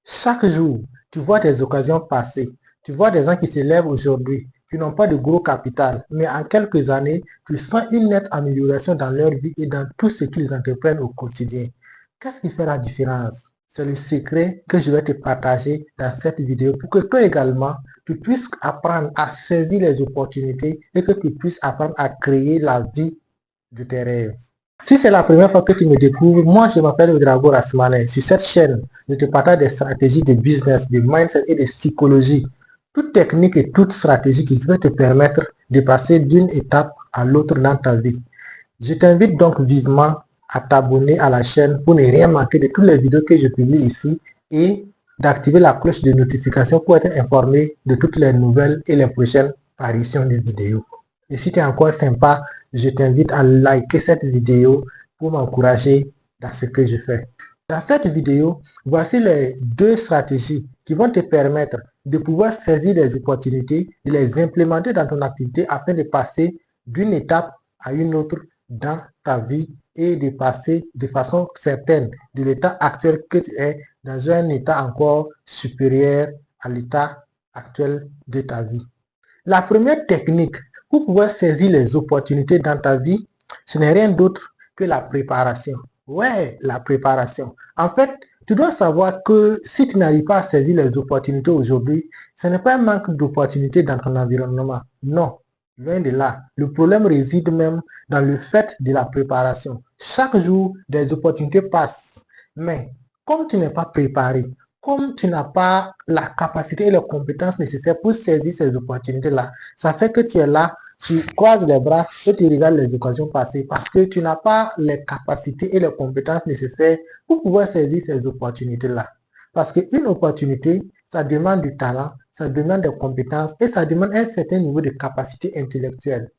Chaque jour, tu vois des occasions passer. Tu vois des gens qui se lèvent aujourd'hui, qui n'ont pas de gros capital, mais en quelques années, tu sens une nette amélioration dans leur vie et dans tout ce qu'ils entreprennent au quotidien. Qu'est-ce qui fait la différence? C'est le secret que je vais te partager dans cette vidéo pour que toi également, tu puisses apprendre à saisir les opportunités et que tu puisses apprendre à créer la vie de tes rêves. Si c'est la première fois que tu me découvres, moi je m'appelle Drago Rasmane. Sur cette chaîne, je te partage des stratégies de business, de mindset et de psychologie. Toute technique et toute stratégie qui peut te permettre de passer d'une étape à l'autre dans ta vie. Je t'invite donc vivement à t'abonner à la chaîne pour ne rien manquer de toutes les vidéos que je publie ici et d'activer la cloche de notification pour être informé de toutes les nouvelles et les prochaines apparitions de vidéos. Et si tu es encore sympa, je t'invite à liker cette vidéo pour m'encourager dans ce que je fais. Dans cette vidéo, voici les deux stratégies qui vont te permettre de pouvoir saisir des opportunités, de les implémenter dans ton activité afin de passer d'une étape à une autre dans ta vie et de passer de façon certaine de l'état actuel que tu es dans un état encore supérieur à l'état actuel de ta vie. La première technique pour pouvoir saisir les opportunités dans ta vie, ce n'est rien d'autre que la préparation. Ouais, la préparation. En fait, tu dois savoir que si tu n'arrives pas à saisir les opportunités aujourd'hui, ce n'est pas un manque d'opportunités dans ton environnement. Non, loin de là. Le problème réside même dans le fait de la préparation. Chaque jour, des opportunités passent. Mais comme tu n'es pas préparé, comme tu n'as pas la capacité et les compétences nécessaires pour saisir ces opportunités-là, ça fait que tu es là, tu croises les bras et tu regardes les occasions passer parce que tu n'as pas les capacités et les compétences nécessaires pour pouvoir saisir ces opportunités-là. Parce qu'une opportunité, ça demande du talent, ça demande des compétences et ça demande un certain niveau de capacité intellectuelle.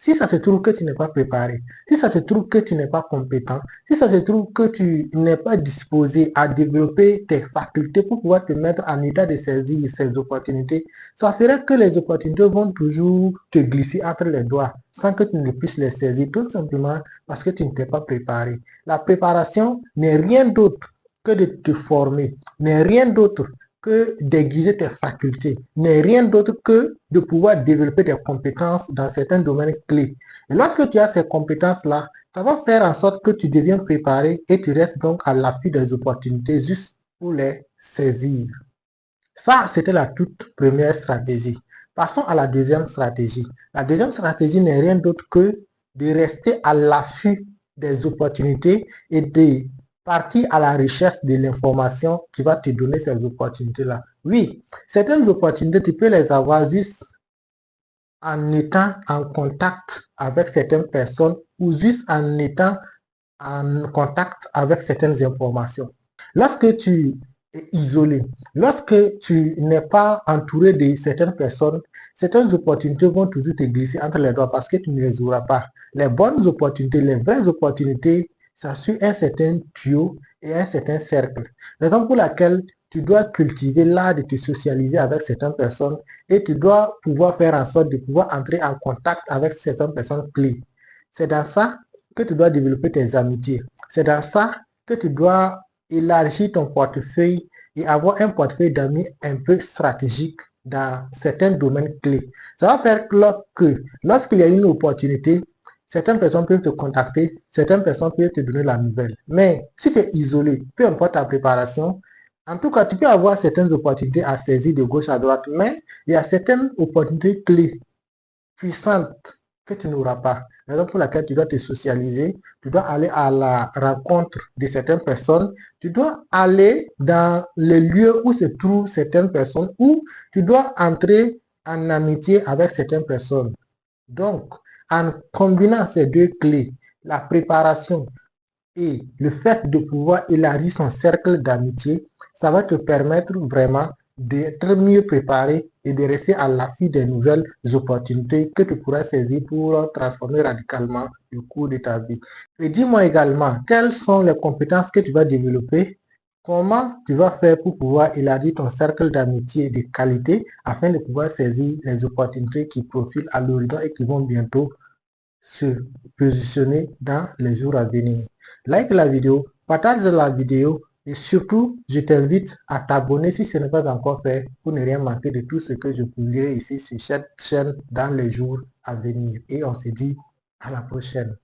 Si ça se trouve que tu n'es pas préparé, si ça se trouve que tu n'es pas compétent, si ça se trouve que tu n'es pas disposé à développer tes facultés pour pouvoir te mettre en état de saisir ces opportunités, ça ferait que les opportunités vont toujours te glisser entre les doigts sans que tu ne puisses les saisir, tout simplement parce que tu ne t'es pas préparé. La préparation n'est rien d'autre que de te former, n'est rien d'autre que d'aiguiser tes facultés, n'est rien d'autre que de pouvoir développer des compétences dans certains domaines clés. Et lorsque tu as ces compétences-là, ça va faire en sorte que tu deviens préparé et tu restes donc à l'affût des opportunités juste pour les saisir. Ça, c'était la toute première stratégie. Passons à la deuxième stratégie. La deuxième stratégie n'est rien d'autre que de rester à l'affût des opportunités et de partir à la recherche de l'information qui va te donner ces opportunités-là. Oui, certaines opportunités, tu peux les avoir juste en étant en contact avec certaines personnes ou juste en étant en contact avec certaines informations. Lorsque tu es isolé, lorsque tu n'es pas entouré de certaines personnes, certaines opportunités vont toujours te glisser entre les doigts parce que tu ne les auras pas. Les bonnes opportunités, les vraies opportunités, ça suit un certain tuyau et un certain cercle. Raison pour laquelle tu dois cultiver l'art de te socialiser avec certaines personnes et tu dois pouvoir faire en sorte de pouvoir entrer en contact avec certaines personnes clés. C'est dans ça que tu dois développer tes amitiés. C'est dans ça que tu dois élargir ton portefeuille et avoir un portefeuille d'amis un peu stratégique dans certains domaines clés. Ça va faire que lorsqu'il y a une opportunité, certaines personnes peuvent te contacter, certaines personnes peuvent te donner la nouvelle. Mais si tu es isolé, peu importe ta préparation, en tout cas, tu peux avoir certaines opportunités à saisir de gauche à droite, mais il y a certaines opportunités clés, puissantes, que tu n'auras pas. Raison pour laquelle tu dois te socialiser, tu dois aller à la rencontre de certaines personnes, tu dois aller dans les lieux où se trouvent certaines personnes, ou tu dois entrer en amitié avec certaines personnes. Donc, en combinant ces deux clés, la préparation et le fait de pouvoir élargir son cercle d'amitié, ça va te permettre vraiment d'être mieux préparé et de rester à l'affût des nouvelles opportunités que tu pourras saisir pour transformer radicalement le cours de ta vie. Et dis-moi également, quelles sont les compétences que tu vas développer, comment tu vas faire pour pouvoir élargir ton cercle d'amitié et de qualité afin de pouvoir saisir les opportunités qui profilent à l'horizon et qui vont bientôt se positionner dans les jours à venir. Like la vidéo, partage la vidéo Et surtout, je t'invite à t'abonner si ce n'est pas encore fait pour ne rien manquer de tout ce que je publierai ici sur cette chaîne dans les jours à venir. Et on se dit à la prochaine.